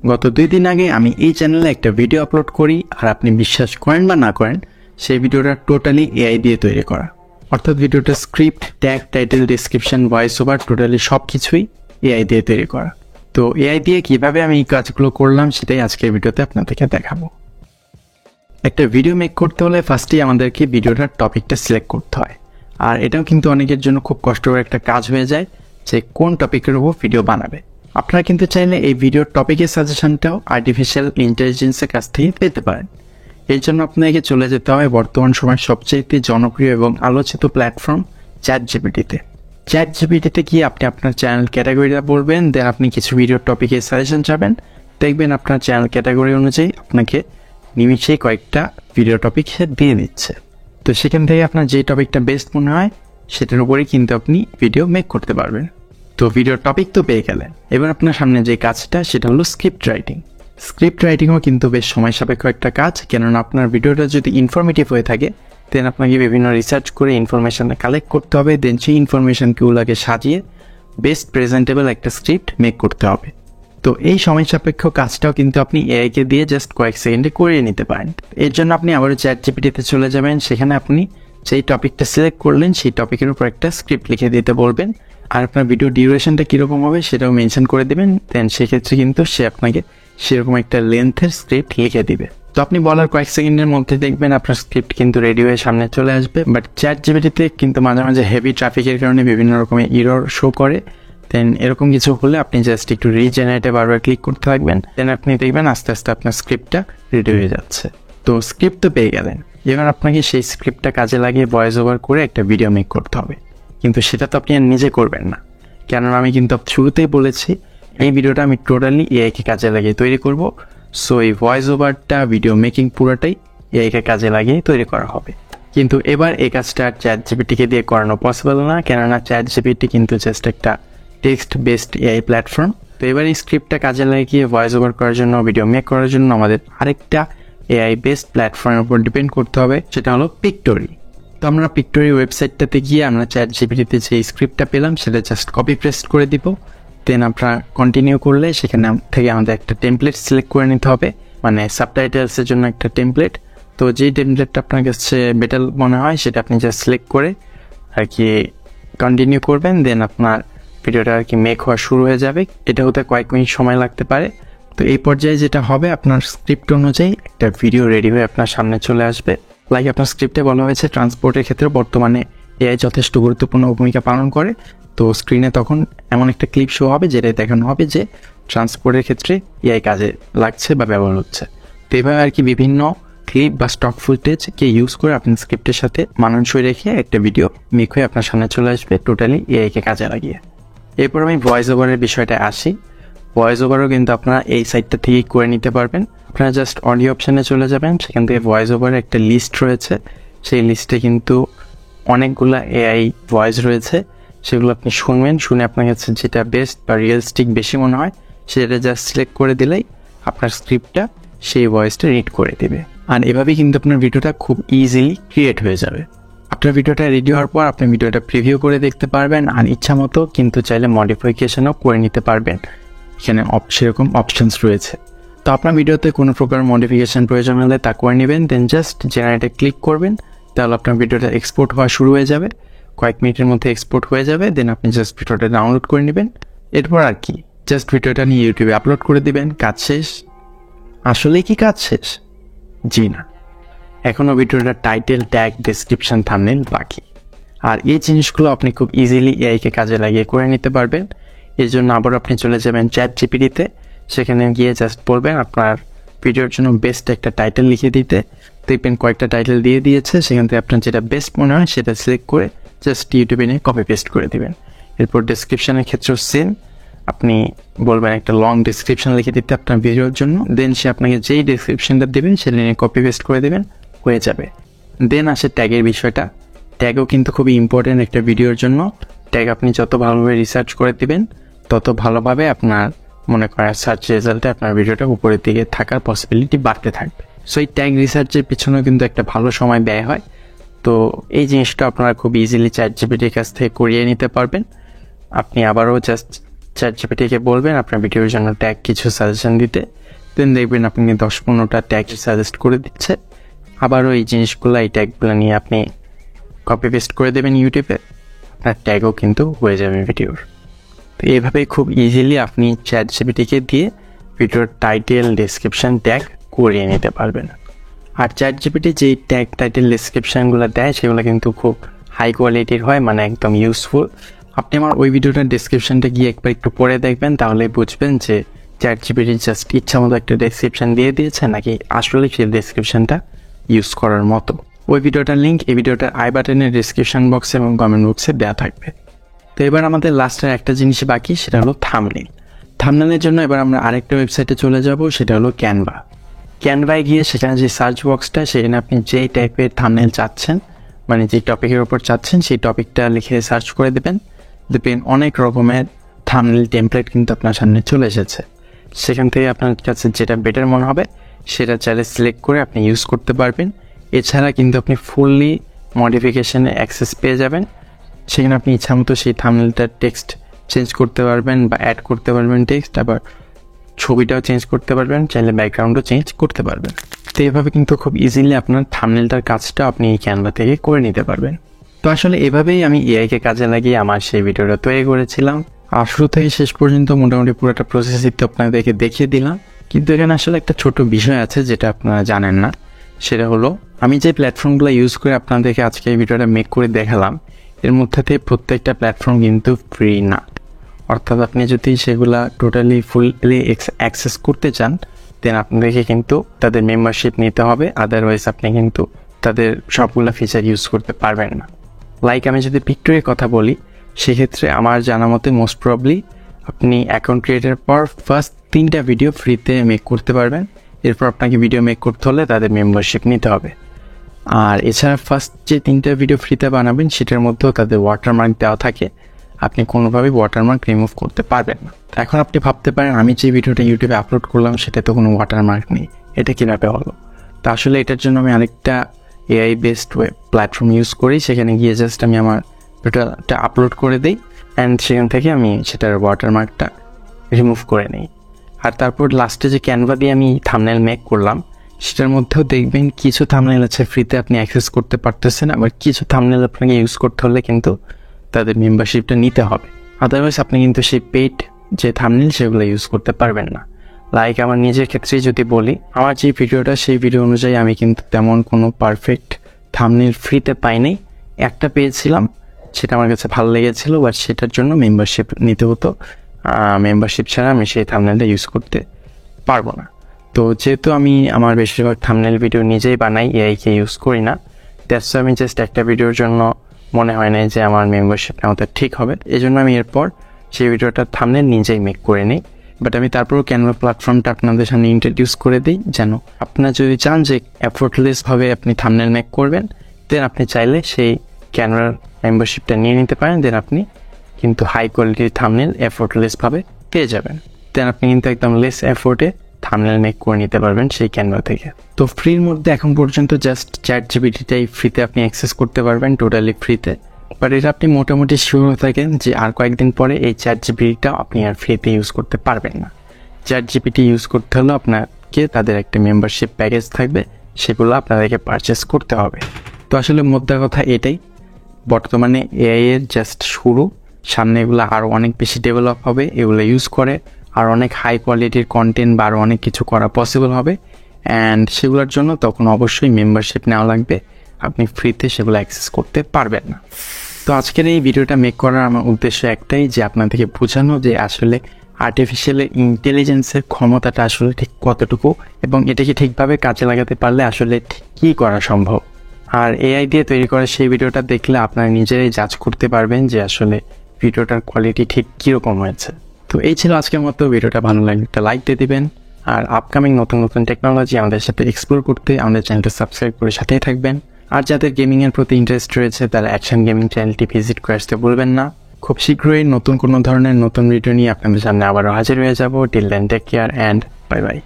গত 2 দিন আগে আমি এই চ্যানেলে একটা ভিডিও আপলোড করি, আর আপনি বিশ্বাস করেন বা না করেন, সেই ভিডিওটা টোটালি এআই দিয়ে তৈরি করা। অর্থাৎ ভিডিওটা script, tag, title, description, voice over totally সব কিছুই এআই দিয়ে তৈরি করা। তো এআই দিয়ে কিভাবে আমি এই কাজগুলো করলাম সেটাই আজকের ভিডিওতে আপনাদেরকে দেখাবো। একটা ভিডিও মেক করতে হলে ফার্স্টেই আমাদেরকে ভিডিওটার টপিকটা সিলেক্ট করতে হয়, আর এটাও কিন্তু অনেকের জন্য খুব কষ্টকর একটা কাজ হয়ে যায় যে কোন টপিকের উপর ভিডিও বানাবে। আপনারা কিন্তু চাইলে এই ভিডিওর টপিকের সাজেশনটাও আর্টিফিশিয়াল ইন্টেলিজেন্সের কাছ থেকে পেতে পারেন। এর জন্য আপনাকে চলে যেতে হবে বর্তমান সময়ের সবচেয়ে জনপ্রিয় এবং আলোচিত প্ল্যাটফর্ম চ্যাটজিপিটিতে। চ্যাটজিপিটিতে গিয়ে আপনি আপনার চ্যানেল ক্যাটাগরিটা বলবেন, দেন আপনি কিছু ভিডিওর টপিকের সাজেশন চাবেন, দেখবেন আপনার চ্যানেল ক্যাটাগরি অনুযায়ী আপনাকে নিমিশেই কয়েকটা ভিডিও টপিক সে দিয়ে দিচ্ছে। তো সেখান থেকে আপনার যে টপিকটা বেস্ট মনে হয় সেটার উপরেই কিন্তু আপনি ভিডিও মেক করতে পারবেন। তো ভিডিওর টপিক তো পেয়ে গেলেন, এবার আপনার সামনে যে কাজটা সেটা হলো স্ক্রিপ্ট রাইটিং। স্ক্রিপ্ট রাইটিংও কিন্তু বেশ সময় সাপেক্ষ একটা কাজ, কেননা আপনার ভিডিওটা যদি ইনফরমেটিভ হয়ে থাকে দেন আপনাকে বিভিন্ন রিসার্চ করে ইনফরমেশন কালেক্ট করতে হবে, দেন সেই ইনফরমেশনগুলোকে সাজিয়ে বেস্ট প্রেজেন্টেবল একটা স্ক্রিপ্ট মেক করতে হবে। তো এই সময় সাপেক্ষ কাজটাও কিন্তু আপনি এআইকে দিয়ে জাস্ট কয়েক সেকেন্ডে করিয়ে নিতে পারেন। এর জন্য আপনি আবারও চ্যাটজিপিটিতে চলে যাবেন, সেখানে আপনি যেই টপিকটা সিলেক্ট করলেন সেই টপিকের উপর একটা স্ক্রিপ্ট লিখে দিতে বলবেন, আর আপনার ভিডিও ডিউরেশনটা কীরকম হবে সেটাও মেনশন করে দেবেন। দেন সেক্ষেত্রে কিন্তু সে আপনাকে সেরকম একটা লেন্থের স্ক্রিপ্ট লিখে দিবে। তো আপনি বলার কয়েক সেকেন্ডের মধ্যে দেখবেন আপনার স্ক্রিপ্ট কিন্তু রেডি হয়ে সামনে চলে আসবে। বাট চ্যাটজিপিটিতে কিন্তু মাঝে মাঝে হেভি ট্রাফিকের কারণে বিভিন্ন রকমের এরর শো করে। দেন এরকম কিছু হলে আপনি জাস্ট একটু রিজেনারেটে বারবার ক্লিক করতে থাকবেন, দেন আপনি দেখবেন আস্তে আস্তে আপনার স্ক্রিপ্টটা রেডি হয়ে যাচ্ছে। তো স্ক্রিপ্ট তো পেয়ে গেলেন, এবার আপনাকে সেই স্ক্রিপ্টটা কাজে লাগিয়ে ভয়েস ওভার করে একটা ভিডিও মেক করতে হবে। কিন্তু সেটা তো আপনি আর নিজে করবেন না, কেননা আমি কিন্তু শুরুতেই বলেছি এই ভিডিওটা আমি টোটালি এআইকে কাজে লাগিয়ে তৈরি করব। সো এই ভয়েস ওভারটা, ভিডিও মেকিং পুরোটাই এআইকে কাজে লাগিয়ে তৈরি করা হবে। কিন্তু এবার এই কাজটা চ্যাটজিপিটিকে দিয়ে করানো পসিবল না, কেননা চ্যাটজিপিটি কিন্তু জাস্ট একটা টেক্সট বেসড এআই প্ল্যাটফর্ম। তো এবার এই স্ক্রিপ্টটা কাজে লাগিয়ে ভয়েস ওভার করার জন্য, ভিডিও মেক করার জন্য আমাদের আরেকটা এআই বেসড প্ল্যাটফর্মের উপর ডিপেন্ড করতে হবে, সেটা হলো পিক্টোরি। তো আমরা পিক্টোরি ওয়েবসাইটটাতে গিয়ে আমরা চ্যাটজিপিটিতে যে স্ক্রিপ্টটা পেলাম সেটা জাস্ট কপি পেস্ট করে দিব। দেন আপনারা কন্টিনিউ করলে সেখানে থেকে আমাদের একটা টেমপ্লেট সিলেক্ট করে নিতে হবে, মানে সাবটাইটেলসের জন্য একটা টেমপ্লেট। তো যেই টেমপ্লেটটা আপনার কাছে বেটার মনে হয় সেটা আপনি জাস্ট সিলেক্ট করে আর কি কন্টিনিউ করবেন। দেন আপনার ভিডিওটা আর কি মেক হওয়া শুরু হয়ে যাবে। এটা হতে কয়েক মিনিট সময় লাগতে পারে। তো এই পর্যায়ে যেটা হবে, আপনার স্ক্রিপ্ট অনুযায়ী একটা ভিডিও রেডি হয়ে আপনার সামনে চলে আসবে। লাইক আপনার স্ক্রিপ্টে বলা হয়েছে ট্রান্সপোর্টের ক্ষেত্রে বর্তমানে এআই যথেষ্ট গুরুত্বপূর্ণ ভূমিকা পালন করে। তো স্ক্রিনে তখন এমন একটা ক্লিপ শো হবে যেটা দেখানো হবে যে ট্রান্সপোর্টের ক্ষেত্রে এআই কাজে লাগছে বা ব্যবহার হচ্ছে। তো এভাবে আর কি বিভিন্ন ক্লিপ বা স্টক ফুটেজকে ইউজ করে আপনি স্ক্রিপ্টের সাথে মানানসই রেখে একটা ভিডিও মেক হয়ে আপনার সামনে চলে আসবে টোটালি এআইকে কাজে লাগিয়ে। এরপর আমি ভয়েস ওভারের বিষয়টা আসি। ভয়েস ওভারও কিন্তু আপনারা এই সাইটটা থেকেই করে নিতে পারবেন। আপনারা জাস্ট অডিও অপশানে চলে যাবেন, সেখান থেকে ভয়েস ওভারের একটা লিস্ট রয়েছে। সেই লিস্টে কিন্তু অনেকগুলো এআই ভয়েস রয়েছে, সেগুলো আপনি শুনবেন। শুনে আপনার কাছে যেটা বেস্ট বা রিয়েলিস্টিক বেশি মনে হয় সেটা জাস্ট সিলেক্ট করে দিলেই আপনার স্ক্রিপ্টটা সেই ভয়েসটা রিড করে দেবে। আর এভাবেই কিন্তু আপনার ভিডিওটা খুব ইজিলি ক্রিয়েট হয়ে যাবে। আপনার ভিডিওটা রেডি হওয়ার পর আপনি ভিডিওটা প্রিভিউ করে দেখতে পারবেন, আর ইচ্ছা মতো কিন্তু চাইলে মডিফিকেশনও করে নিতে পারবেন। এখানে সেরকম অপশানস রয়েছে। তো আপনার ভিডিওতে কোনো প্রকার মডিফিকেশন প্রয়োজন হলে তা করে নেবেন, দেন জাস্ট জেনারেটে ক্লিক করবেন, তাহলে আপনার ভিডিওটা এক্সপোর্ট হওয়া শুরু হয়ে যাবে। কয়েক মিনিটের মধ্যে এক্সপোর্ট হয়ে যাবে। দেন আপনি জাস্ট ভিডিওটা ডাউনলোড করে নেবেন। এরপর আর কি জাস্ট ভিডিওটা নিয়ে ইউটিউবে আপলোড করে দিবেন। কাজ শেষ। আসলেই কি কাজ শেষ? জি না, এখনও ভিডিওটা টাইটেল, ট্যাগ, ডেসক্রিপশন, থাম্বনেইল বাকি। আর এই জিনিসগুলো আপনি খুব ইজিলি এআইকে কাজে লাগিয়ে করে নিতে পারবেন। এর জন্য আবার আপনি চলে যাবেন চ্যাটজিপিটিতে, সেখানে গিয়ে জাস্ট বলবেন আপনার ভিডিওর জন্য বেস্ট একটা টাইটেল লিখে দিতে। দেখবেন কয়েকটা টাইটেল দিয়ে দিয়েছে, সেখান থেকে আপনার যেটা বেস্ট মনে হয় সেটা সিলেক্ট করে জাস্ট ইউটিউবে নিয়ে কপি পেস্ট করে দেবেন। এরপর ডেসক্রিপশনের ক্ষেত্রেও সেম, আপনি বলবেন একটা লং ডেসক্রিপশন লিখে দিতে আপনার ভিডিওর জন্য। দেন সে আপনাকে যেই ডেসক্রিপশনটা দেবেন সেটা নিয়ে কপি পেস্ট করে দেবেন, হয়ে যাবে। দেন আসে ট্যাগের বিষয়টা। ট্যাগও কিন্তু খুবই ইম্পর্টেন্ট একটা ভিডিওর জন্য। ট্যাগ আপনি যত ভালোভাবে রিসার্চ করে দেবেন তত ভালোভাবে আপনার মনে করেন সার্চ রেজাল্টে আপনার ভিডিওটা উপরের দিকে থাকার পসিবিলিটি বাড়তে থাকবে। সো এই ট্যাগ রিসার্চের পিছনেও কিন্তু একটা ভালো সময় ব্যয় হয়। তো এই জিনিসটা আপনারা খুব ইজিলি চ্যাটজিপিটির কাছ থেকে করিয়ে নিতে পারবেন। আপনি আবারও জাস্ট চ্যাটজিপিটিকে বলবেন আপনার ভিডিওর জন্য ট্যাগ কিছু সাজেশন দিতে, দেন দেখবেন আপনি 10-15টা ট্যাগ সাজেস্ট করে দিচ্ছে। আবারও এই জিনিসগুলো, এই ট্যাগগুলো নিয়ে আপনি কপি পেস্ট করে দেবেন ইউটিউবে, আপনার ট্যাগও কিন্তু হয়ে যাবে ভিডিওর। তো এইভাবেই খুব ইজিলি আপনি চ্যাটজিপিটিকে দিয়ে ভিডিওর টাইটেল, ডেসক্রিপশন ট্যাগ করিয়ে নিতে পারবেন। আর চ্যাটজিপিটি যেই ট্যাগ, টাইটেল, ডেসক্রিপশানগুলো দেয় সেগুলো কিন্তু খুব হাই কোয়ালিটির হয়, মানে একদম ইউজফুল। আপনি আমার ওই ভিডিওটার ডেসক্রিপশানটা গিয়ে একবার একটু পড়ে দেখবেন, তাহলে বুঝবেন যে চ্যাটজিপিটি জাস্ট ইচ্ছা মতো একটা ডেসক্রিপশান দিয়ে দিয়েছে নাকি আসলে সেই ডেসক্রিপশানটা ইউজ করার মতো। ওই ভিডিওটার লিঙ্ক এই ভিডিওটার আই বাটনের ডেসক্রিপশন বক্সে এবং কমেন্ট বক্সে দেওয়া থাকবে। তো এবার আমাদের লাস্টের একটা জিনিস বাকি, সেটা হলো থাম্বনেল। থাম্বনেলের জন্য এবার আমরা আরেকটা ওয়েবসাইটে চলে যাব, সেটা হলো ক্যানভা। ক্যানভায় গিয়ে সেখানে যে সার্চ বক্সটা, সেখানে আপনি যেই টাইপের থাম্বনেল চাচ্ছেন, মানে যে টপিকের ওপর চাচ্ছেন সেই টপিকটা লিখে সার্চ করে দেবেন। দেখবেন অনেক রকমের থাম্বনেল টেমপ্লেট কিন্তু আপনার সামনে চলে এসেছে। সেখান থেকে আপনার কাছে যেটা বেটার মনে হবে সেটা চাইলে সিলেক্ট করে আপনি ইউজ করতে পারবেন। এছাড়া কিন্তু আপনি ফুললি মডিফিকেশানে অ্যাক্সেস পেয়ে যাবেন। সেখানে আপনি ইচ্ছা মতো সেই থাম্বনেলটার টেক্সট চেঞ্জ করতে পারবেন বা অ্যাড করতে পারবেন টেক্সট, আবার ছবিটাও চেঞ্জ করতে পারবেন, চাইলে ব্যাকগ্রাউন্ডও চেঞ্জ করতে পারবেন। তো এইভাবে কিন্তু খুব ইজিলি আপনার থাম্বনেলটার কাজটা আপনি এই ক্যানভা থেকে করে নিতে পারবেন। তো আসলে এভাবেই আমি এআইকে কাজে লাগিয়ে আমার সেই ভিডিওটা তৈরি করেছিলাম। আর শুরু থেকে শেষ পর্যন্ত মোটামুটি পুরোটা প্রসেসই তো আপনাদেরকে দেখিয়ে দিলাম। কিন্তু এখানে আসলে একটা ছোট বিষয় আছে যেটা আপনারা জানেন না, সেটা হলো আমি যে প্ল্যাটফর্মগুলো ইউজ করে আপনাদেরকে আজকে এই ভিডিওটা মেক করে দেখালাম, এর মধ্যে থেকে প্রত্যেকটা প্ল্যাটফর্ম কিন্তু ফ্রি না। অর্থাৎ আপনি যদি সেগুলা টোটালি ফুললি অ্যাক্সেস করতে চান, দেন আপনাদেরকে কিন্তু তাদের মেম্বারশিপ নিতে হবে, আদারওয়াইজ আপনি কিন্তু তাদের সবগুলো ফিচার ইউজ করতে পারবেন না। লাইক আমি যদি পিকটুরের কথা বলি, সেক্ষেত্রে আমার জানা মতে মোস্ট প্রবলি আপনি অ্যাকাউন্ট ক্রিয়েটের পর ফার্স্ট 3টা ভিডিও ফ্রিতে মেক করতে পারবেন। এরপর আপনাকে ভিডিও মেক করতে হলে তাদের মেম্বারশিপ নিতে হবে। আর এছাড়া ফার্স্ট যে 3টা ভিডিও ফ্রিতে বানাবেন সেটার মধ্যেও তাদের ওয়াটারমার্ক দেওয়া থাকে, আপনি কোনোভাবেই ওয়াটারমার্ক রিমুভ করতে পারবেন না। এখন আপনি ভাবতে পারেন আমি যে ভিডিওটা ইউটিউবে আপলোড করলাম সেটা তো কোনো ওয়াটারমার্ক নেই, এটা কীভাবে হলো? তা আসলে এটার জন্য আমি আরেকটা AI based web platform use করি। সেখানে গিয়ে জাস্ট আমি আমার ভিডিওটা আপলোড করে দিই অ্যান্ড সেখান থেকে আমি সেটার ওয়াটারমার্কটা রিমুভ করে নিই। আর তারপর লাস্টে যে ক্যানভা দিয়ে আমি থাম্বনেল মেক করলাম, সেটার মধ্যেও দেখবেন কিছু থাম্বনেল আছে ফ্রিতে আপনি অ্যাক্সেস করতে পারতেছেন, আবার কিছু থাম্বনেল আপনাকে ইউজ করতে হলে কিন্তু তাদের মেম্বারশিপটা নিতে হবে। আদারওয়াইজ আপনি কিন্তু সেই পেইড যে থাম্বনেল সেগুলো ইউজ করতে পারবেন না। লাইক আমার নিজের ক্ষেত্রেই যদি বলি, আমার যে ভিডিওটা সেই ভিডিও অনুযায়ী আমি কিন্তু তেমন কোনো পারফেক্ট থাম্বনেল ফ্রিতে পাইনি। একটা পেয়েছিলাম, সেটা আমার কাছে ভালো লেগেছিলো, বাট সেটার জন্য মেম্বারশিপ নিতে হতো। মেম্বারশিপ ছাড়া আমি সেই থাম্বনেলটা ইউজ করতে পারবো না। তো যেহেতু আমি আমার বেশিরভাগ থাম্বনেল ভিডিও নিজেই বানাই, এআইকে ইউজ করি না, দ্যাটস আমি জাস্ট একটা ভিডিওর জন্য মনে হয় না যে আমার মেম্বারশিপ নেওয়াটা ঠিক হবে, এই জন্য আমি এরপর সেই ভিডিওটার থাম্বনেল নিজেই মেক করে নিই। বাট আমি তারপরও ক্যানভা প্ল্যাটফর্মটা আপনাদের সামনে ইন্ট্রোডিউস করে দিই, যেন আপনারা যদি চান যে এফোর্টলেসভাবে আপনি থাম্বনেল মেক করবেন, দেন আপনি চাইলে সেই ক্যানভার মেম্বারশিপটা নিয়ে নিতে পারেন। দেন আপনি কিন্তু হাই কোয়ালিটির থাম্বনেল এফোর্টলেসভাবে পেয়ে যাবেন। দেন আপনি কিন্তু একদম লেস এফোর্টে থাম্বনেল মেক করে নিতে পারবেন সেই ক্যানভা থেকে। তো ফ্রির মধ্যে এখন পর্যন্ত জাস্ট চ্যাটজিপিটিটাই ফ্রিতে আপনি অ্যাক্সেস করতে পারবেন, টোটালি ফ্রিতে। বাট এটা আপনি মোটামুটি শিওর থাকেন যে আর কয়েকদিন পরে এই চ্যাটজিপিটিটা আপনি আর ফ্রিতে ইউজ করতে পারবেন না। চ্যাটজিপিটি ইউজ করতে হলে আপনাকে তাদের একটা মেম্বারশিপ প্যাকেজ থাকবে, সেগুলো আপনাদেরকে পারচেস করতে হবে। তো আসলে মোদ্দা কথা এটাই, বর্তমানে এআই এর জাস্ট শুরু, সামনে এগুলো আরও অনেক বেশি ডেভেলপ হবে, এগুলো ইউজ করে আর অনেক হাই কোয়ালিটির কন্টেন্ট বা আরও অনেক কিছু করা পসিবল হবে। অ্যান্ড সেগুলোর জন্য তখন অবশ্যই মেম্বারশিপ নেওয়া লাগবে, আপনি ফ্রিতে সেগুলো অ্যাক্সেস করতে পারবেন না। তো আজকের এই ভিডিওটা মেক করার আমার উদ্দেশ্য একটাই, যে আপনাদেরকে বোঝানো যে আসলে আর্টিফিশিয়াল ইন্টেলিজেন্সের ক্ষমতাটা আসলে ঠিক কতটুকু এবং এটাকে ঠিকভাবে কাজে লাগাতে পারলে আসলে কী করা সম্ভব। আর এআই দিয়ে তৈরি করা সেই ভিডিওটা দেখলে আপনারা নিজেরাই জাজ করতে পারবেন যে আসলে ভিডিওটার কোয়ালিটি ঠিক কীরকম হয়েছে। তো এই ছিল আজকের মতো। ভিডিওটা ভালো লাগলে একটা লাইক দিয়ে দিবেন, আর আপকামিং নতুন নতুন টেকনোলজি আমাদের সাথে এক্সপ্লোর করতে আমাদের চ্যানেলটা সাবস্ক্রাইব করে সাথেই থাকবেন। আর যাদের গেমিংয়ের প্রতি ইন্টারেস্ট রয়েছে তারা অ্যাকশন গেমিং চ্যানেলটি ভিজিট করে আসতে ভুলবেন না। খুব শীঘ্রই নতুন কোনো ধরনের নতুন ভিডিও নিয়ে আপনাদের সামনে আবারও হাজির হয়ে যাব। Till then take care and bye by.